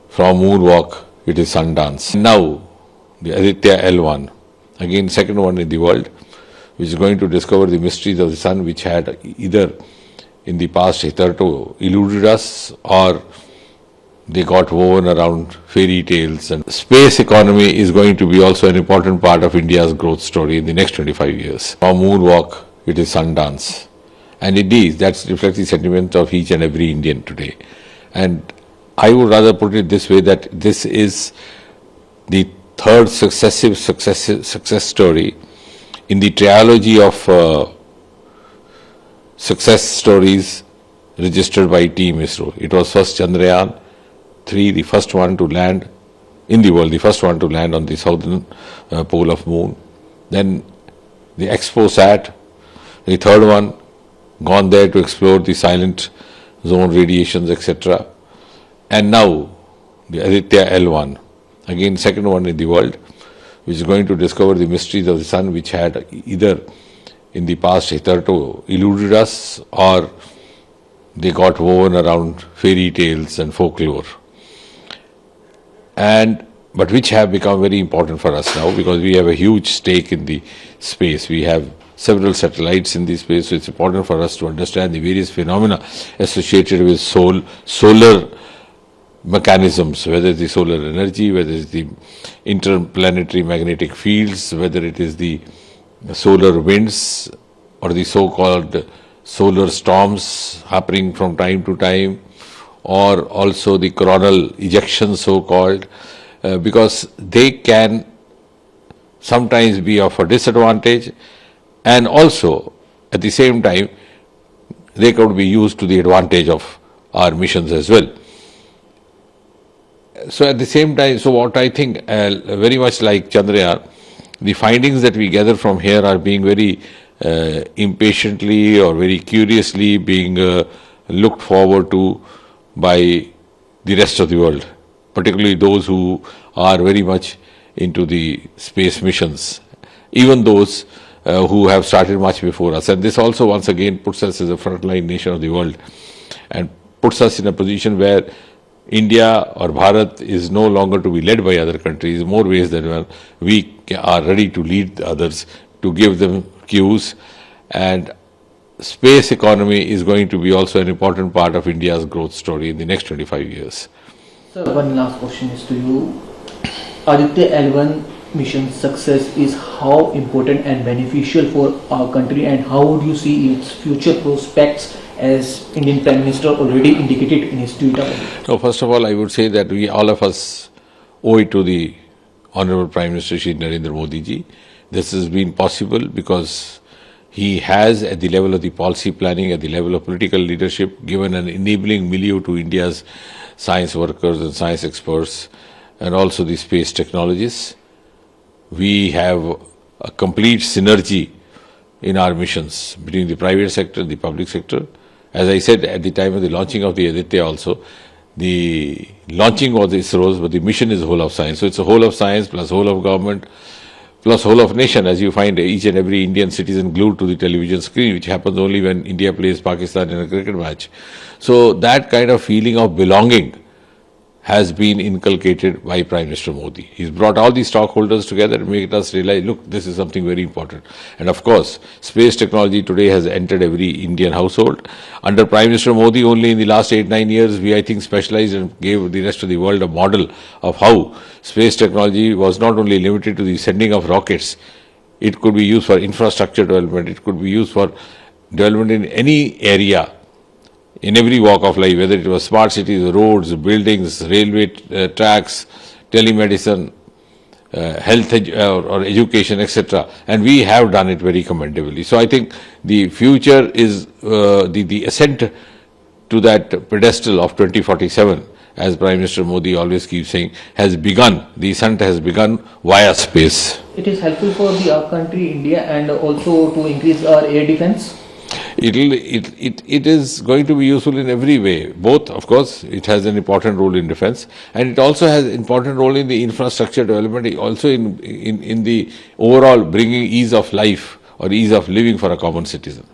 From moonwalk, it is Sundance. Now, the Aditya-L1, again second one in the world, which is going to discover the mysteries of the sun, which had either in the past hitherto eluded us, or they got woven around fairy tales. And space economy is going to be also an important part of India's growth story in the next 25 years. From moonwalk, it is Sundance. And indeed, that reflects the sentiment of each and every Indian today. And I would rather put it this way, that this is the third success story in the trilogy of success stories registered by Team ISRO. It was first Chandrayaan-3, the first one to land in the world, the first one to land on the southern pole of moon. Then the ExpoSat, the third one, gone there to explore the silent zone radiations, etc. And now the Aditya-L1, again second one in the world, which is going to discover the mysteries of the sun, which had either in the past hitherto eluded us, or they got woven around fairy tales and folklore, but which have become very important for us now, because we have a huge stake in the space. We have several satellites in the space, so it's important for us to understand the various phenomena associated with solar mechanisms, whether it's the solar energy, whether it's the interplanetary magnetic fields, whether it is the solar winds or the so-called solar storms happening from time to time, or also the coronal ejections, so-called, because they can sometimes be of a disadvantage, and also at the same time they could be used to the advantage of our missions as well. So at the same time, so what I think, very much like Chandrayaan, the findings that we gather from here are being very impatiently or very curiously being looked forward to by the rest of the world, particularly those who are very much into the space missions, even those who have started much before us. And this also once again puts us as a frontline nation of the world and puts us in a position where India or Bharat is no longer to be led by other countries, more ways than one. We are ready to lead others, to give them cues, and space economy is going to be also an important part of India's growth story in the next 25 years. So one last question is to you. Aditya-L1 mission success is how important and beneficial for our country, and how would you see its future prospects, as Indian Prime Minister already indicated in his Twitter? So first of all, I would say that we, all of us, owe it to the Honorable Prime Minister Shri Narendra Modi ji. This has been possible because he has, at the level of the policy planning, at the level of political leadership, given an enabling milieu to India's science workers and science experts, and also the space technologists. We have a complete synergy in our missions between the private sector and the public sector. As I said at the time of the launching of the Aditya also, the launching was ISRO's, but the mission is whole of science. So it's a whole of science plus whole of government plus whole of nation, as you find each and every Indian citizen glued to the television screen, which happens only when India plays Pakistan in a cricket match. So that kind of feeling of belonging has been inculcated by Prime Minister Modi. He's brought all the stockholders together and made us realize, look, this is something very important. And of course, space technology today has entered every Indian household. Under Prime Minister Modi, only in the last 8-9 years, we, I think, specialized and gave the rest of the world a model of how space technology was not only limited to the sending of rockets, it could be used for infrastructure development, it could be used for development in any area, in every walk of life, whether it was smart cities, roads, buildings, railway tracks, telemedicine, health or education, etc. And we have done it very commendably. So I think the future is the ascent to that pedestal of 2047, as Prime Minister Modi always keeps saying, has begun. The ascent has begun via space. It is helpful for our country, India, and also to increase our air defense. It is going to be useful in every way. Both, of course, it has an important role in defense, and it also has an important role in the infrastructure development, also in the overall bringing ease of life or ease of living for a common citizen.